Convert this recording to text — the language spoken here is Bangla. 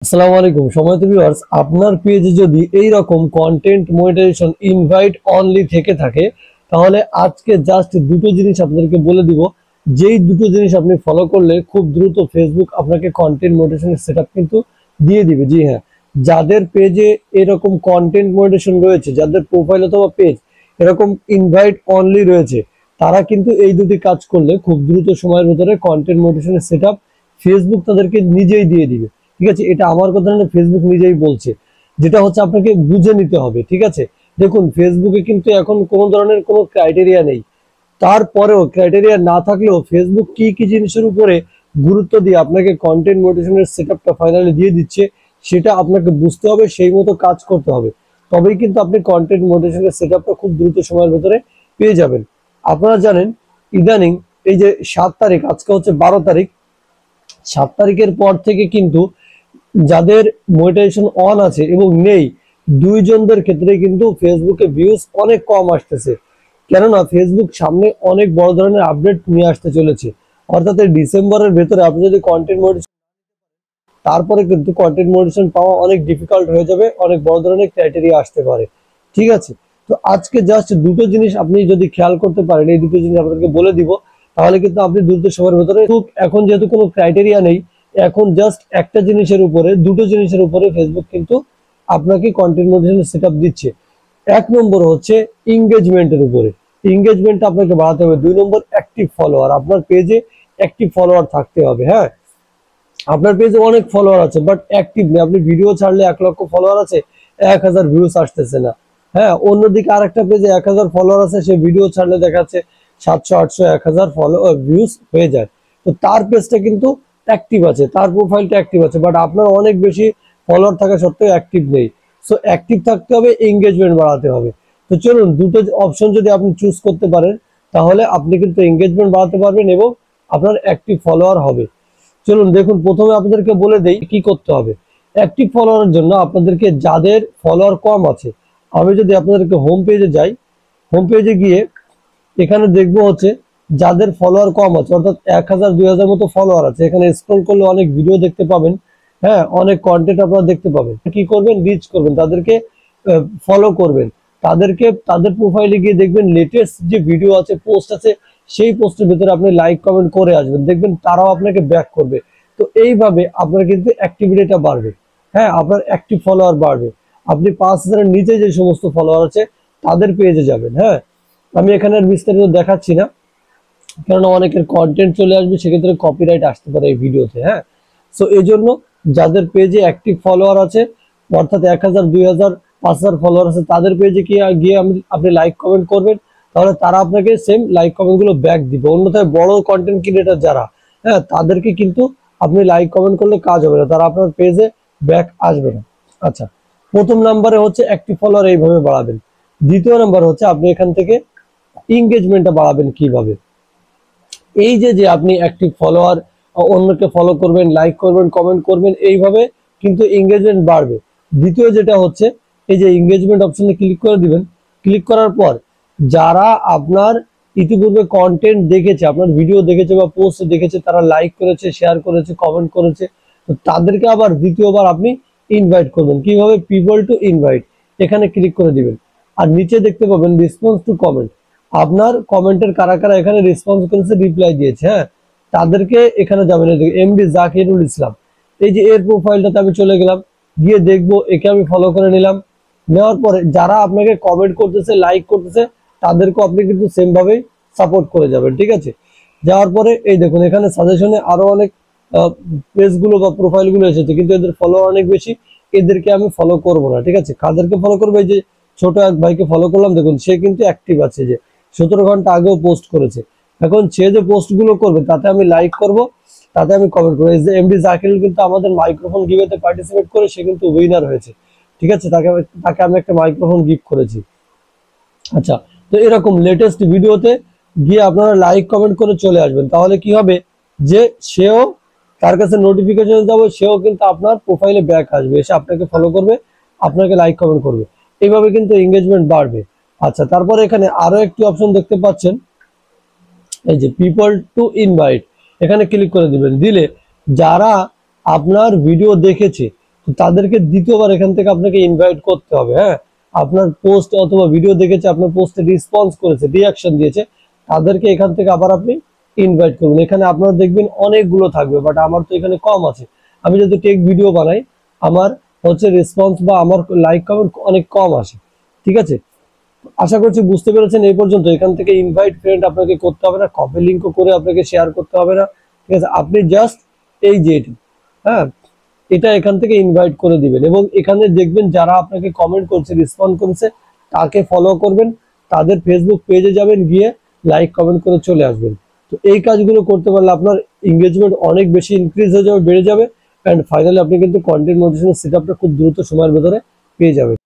আসসালামু আলাইকুম সম্মানিত ভিউয়ার্স, আপনার পেজে যদি এই রকম কন্টেন্ট মনিটাইজেশন ইনভাইট অনলি থেকে থাকে তাহলে আজকে জাস্ট দুটো জিনিস আপনাদেরকে বলে দিব। যেই দুটো জিনিস আপনি ফলো করলে খুব দ্রুত ফেসবুক আপনাকে কন্টেন্ট মনিটাইজেশনের সেটআপ কিন্তু দিয়ে দিবে। জি হ্যাঁ, যাদের পেজে এরকম কন্টেন্ট মনিটাইজেশন রয়েছে, যাদের প্রোফাইল অথবা পেজ এরকম ইনভাইট অনলি রয়েছে, তারা কিন্তু এই দুটি কাজ করলে খুব দ্রুত সময়ের ভিতরে কন্টেন্ট মনিটাইজেশনের সেটআপ ফেসবুক তাদেরকে নিজেই দিয়ে দিবে। ঠিক আছে, এটা আমার কথা না, ফেসবুক নিজেই বলছে। যেটা হচ্ছে আপনাকে বুঝে নিতে হবে। ঠিক আছে, দেখুন ফেসবুকে কিন্তু এখন কোনো ধরনের কোনো ক্রাইটেরিয়া নেই। তারপরেও ক্রাইটেরিয়া না থাকলেও ফেসবুক কি কি জিনিসের উপরে গুরুত্ব দিয়ে আপনাকে কন্টেন্ট মনিটাইজেশনের সেটআপটা ফাইনালি দিয়ে দিচ্ছে সেটা আপনাকে বুঝতে হবে, সেই মতো কাজ করতে হবে। তবেই কিন্তু আপনি কন্টেন্ট মনিটাইজেশনের সেটআপটা খুব দ্রুত সময়ের ভেতরে পেয়ে যাবেন। আপনারা জানেন ইদানিং এই যে 7 তারিখ, আজকে হচ্ছে 12 তারিখ, 7 তারিখের পর থেকে কিন্তু যাদের মনিটাইজেশন অন আছে এবং নেই, দুইজনদের ক্ষেত্রে কিন্তু ফেসবুকে ভিউজ অনেক কম আসতেছে। কেননা ফেসবুক সামনে অনেক বড় ধরনের আপডেট নিয়ে আসতে চলেছে। অর্থাৎ এই ডিসেম্বরের ভেতরে আপনি যদি কন্টেন্ট মনিটাইজেশন, তারপরে কিন্তু কন্টেন্ট মনিটাইজেশন পাওয়া অনেক ডিফিকাল্ট হয়ে যাবে, অনেক বড় ধরনের ক্রাইটেরিয়া আসতে পারে। ঠিক আছে, তো আজকে জাস্ট দুটো জিনিস আপনি যদি খেয়াল করতে পারেন, এই দুটো জিনিস আপনাদেরকে বলে দিব, তাহলে কিন্তু আপনি দ্রুত সময়ের ভেতরে, এখন যেহেতু কোনো ক্রাইটেরিয়া নেই, এখন জাস্ট একটা জিনিসের উপরে, দুটো জিনিসের উপরে ফেসবুক কিন্তু আপনাকে কন্টেন্ট মনিটাইজেশন সেটআপ দিচ্ছে। এক নম্বর হচ্ছে এঙ্গেজমেন্টের উপরে। এঙ্গেজমেন্ট আপনাকে বাড়াতে হবে। 2 নম্বর অ্যাক্টিভ ফলোয়ার, আপনার পেজে অ্যাক্টিভ ফলোয়ার থাকতে হবে। হ্যাঁ, আপনার পেজে অনেক ফলোয়ার আছে বাট অ্যাক্টিভ নেই। আপনি ভিডিও ছাড়লে 1 লক্ষ ফলোয়ার আছে, 1000 ভিউজ আসতেছে না। হ্যাঁ, অন্যদিকে আরেকটা পেজে 1000 ফলোয়ার আছে, সে ভিডিও ছাড়লে দেখাচ্ছে 700, 800, 1000 ভিউজ হয়ে যায়। তো তার পেজটা কিন্তু অ্যাক্টিভ আছে, তার প্রোফাইলটা অ্যাক্টিভ আছে, বাট আপনার অনেক বেশি ফলোয়ার থাকা সত্ত্বেও অ্যাক্টিভ নেই। সো অ্যাক্টিভ থাকতে হবে, এঙ্গেজমেন্ট বাড়াতে হবে। তো চলুন, দুটো অপশন যদি আপনি চুজ করতে পারেন তাহলে আপনি কিন্তু এঙ্গেজমেন্ট বাড়াতে পারবেন এবং আপনার অ্যাক্টিভ ফলোয়ার হবে। চলুন দেখুন, প্রথমে আপনাদেরকে বলে দেই কি করতে হবে। অ্যাক্টিভ ফলোয়ারের জন্য আপনাদেরকে, যাদের ফলোয়ার কম আছে, আমি যদি আপনাদেরকে হোম পেজে যাই, হোম পেজে গিয়ে এখানে দেখবো হচ্ছে যাদের ফলোয়ার কম আছে, অর্থাৎ 1000, 2000 মতো ফলোয়ার আছে, এখানে স্ক্রল করলে অনেক ভিডিও দেখতে পাবেন। হ্যাঁ, অনেক কন্টেন্ট আপনারা দেখতে পাবেন। কি করবেন, রিচ করবেন, তাদেরকে ফলো করবেন, তাদেরকে তাদের প্রোফাইলে গিয়ে দেখবেন লেটেস্ট যে ভিডিও আছে, পোস্ট আছে, সেই পোস্টের ভিতরে আপনি লাইক কমেন্ট করে আসবেন, দেখবেন তারাও আপনাকে ব্যাক করবে। তো এইভাবে আপনার কিন্তু অ্যাক্টিভিটিটা বাড়বে। হ্যাঁ, আপনার অ্যাক্টিভ ফলোয়ার বাড়বে। আপনি 5000-এর নিচে যে সমস্ত ফলোয়ার আছে তাদের পেজে যাবেন। হ্যাঁ, আমি এখানে আর বিস্তারিত দেখাচ্ছি না, কারণ অনেকের কন্টেন্ট চলে আসবে, সেক্ষেত্রে কপিরাইট আসতে পারে এই ভিডিওতে। হ্যাঁ, সো এই জন্য যাদের পেজে অ্যাক্টিভ ফলোয়ার আছে, অর্থাৎ 1000, 2000, 5000 ফলোয়ার আছে, তাদের পেজে গিয়ে আপনি লাইক কমেন্ট করবেন, তাহলে তারা আপনাকে সেম লাইক কমেন্ট গুলো ব্যাক দিবে। অন্যথায় বড় কন্টেন্ট ক্রিয়েটার যারা, হ্যাঁ, তাদেরকে কিন্তু আপনি লাইক কমেন্ট করলে কাজ হবে না, তারা আপনার পেজে ব্যাক আসবে না। আচ্ছা, প্রথম নাম্বারে হচ্ছে অ্যাক্টিভ ফলোয়ার এইভাবে বাড়াবেন। দ্বিতীয় নাম্বার হচ্ছে আপনি এখান থেকে এঙ্গেজমেন্টটা বাড়াবেন কিভাবে। এই যে যে আপনি অ্যাক্টিভ ফলোয়ার, অন্যকে ফলো করবেন, লাইক করবেন, কমেন্ট করবেন, এইভাবে কিন্তু এঙ্গেজমেন্ট বাড়বে। দ্বিতীয় যেটা হচ্ছে, এই যে এঙ্গেজমেন্ট অপশনে ক্লিক করে দিবেন। ক্লিক করার পর যারা আপনার ইতিপূর্বে কন্টেন্ট দেখেছে, আপনার ভিডিও দেখেছে বা পোস্ট দেখেছে, তারা লাইক করেছে, শেয়ার করেছে, কমেন্ট করেছে, তো তাদেরকে আবার দ্বিতীয়বার আপনি ইনভাইট করবেন। কিভাবে, পিপল টু ইনভাইট, এখানে ক্লিক করে দিবেন। আর নিচে দেখতে পাবেন রেসপন্স টু কমেন্ট, আপনার কমেন্টের কারা কারা এখানে রেসপন্স করেছে, রিপ্লাই দিয়েছে, হ্যাঁ, তাদেরকে এখানে যাবেন। এমডি জাকিরুল ইসলাম, এই যে এর প্রোফাইলটাতে আমি চলে গেলাম, গিয়ে দেখবো একে আমি ফলো করে নিলাম। নেওয়ার পরে যারা আপনাকে কমেন্ট করতেছে, লাইক করতেছে, তাদেরকেও আপনি কিন্তু সেম ভাবে সাপোর্ট করে যাবেন। ঠিক আছে, যাওয়ার পরে এই দেখুন এখানে সাজেশনে আরো অনেক পেজগুলো বা প্রোফাইলগুলো এসেছে, কিন্তু এদের ফলো অনেক বেশি, এদেরকে আমি ফলো করব না। ঠিক আছে, কাদেরকে ফলো করবো, এই যে ছোট এক ভাইকে ফলো করলাম, দেখুন সে কিন্তু অ্যাক্টিভ আছে, যে 17 ঘন্টা আগেও পোস্ট করেছে। এখন সে যে পোস্ট গুলো করবে তাতে আমি লাইক করব, তাতে আমি কমেন্ট করবো। এই যে এমডি জাকির কিন্তু আমাদের মাইক্রোফোন গিভেতে পার্টিসিপেট করে সে কিন্তু উইনার হয়েছে। ঠিক আছে, তাকে আমি একটা মাইক্রোফোন গিফট করেছি। আচ্ছা, তো এরকম লেটেস্ট ভিডিওতে গিয়ে আপনারা লাইক কমেন্ট করে চলে আসবেন, তাহলে কি হবে যে সেও, তার কাছে নোটিফিকেশন যাবে, সেও কিন্তু আপনার প্রোফাইলে ব্যাক আসবে, এসে আপনাকে ফলো করবে, আপনাকে লাইক কমেন্ট করবে। এইভাবে কিন্তু এঙ্গেজমেন্ট বাড়বে। আচ্ছা, তারপরে এখানে আরো একটি অপশন দেখতে পাচ্ছেন, এই যে পিপল টু ইনভাইট, এখানে ক্লিক করে দিবেন। দিলে যারা আপনার ভিডিও দেখেছে তো তাদেরকে দ্বিতীয়বার এখান থেকে আপনাকে ইনভাইট করতে হবে। হ্যাঁ, আপনার পোস্ট অথবা ভিডিও দেখেছে, আপনার পোস্টে রেসপন্স করেছে, রিয়াকশন দিয়েছে, তাদেরকে এখান থেকে আবার আপনি ইনভাইট করুন। এখানে আপনারা দেখবেন অনেকগুলো থাকবে, বাট আমার তো এখানে কম আছে। আমি যদি টেক ভিডিও বানাই, আমার হচ্ছে রেসপন্স বা আমার লাইক কমেন্ট অনেক কম আসে। ঠিক আছে, আশা করছি বুঝতে পেরেছেন এই পর্যন্ত। এখান থেকে ইনভাইট ফ্রেন্ড আপনাকে করতে হবে না, কপি লিঙ্কও করে আপনাকে শেয়ার করতে হবে না। ঠিক আছে, আপনি জাস্ট এই যে হ্যাঁ, এটা এখান থেকে ইনভাইট করে দিবেন এবং এখানে দেখবেন যারা আপনাকে কমেন্ট করছে, রেসপন্ড করেছে, তাকে ফলো করবেন, তাদের ফেসবুক পেজে যাবেন, গিয়ে লাইক কমেন্ট করে চলে আসবেন। তো এই কাজগুলো করতে পারলে আপনার এঙ্গেজমেন্ট অনেক বেশি ইনক্রিজ হয়ে যাবে, বেড়ে যাবে, অ্যান্ড ফাইনালি আপনি কিন্তু কন্টেন্ট মনিটাইজেশন সেটআপটা খুব দ্রুত সময়ের ভেতরে পেয়ে যাবেন।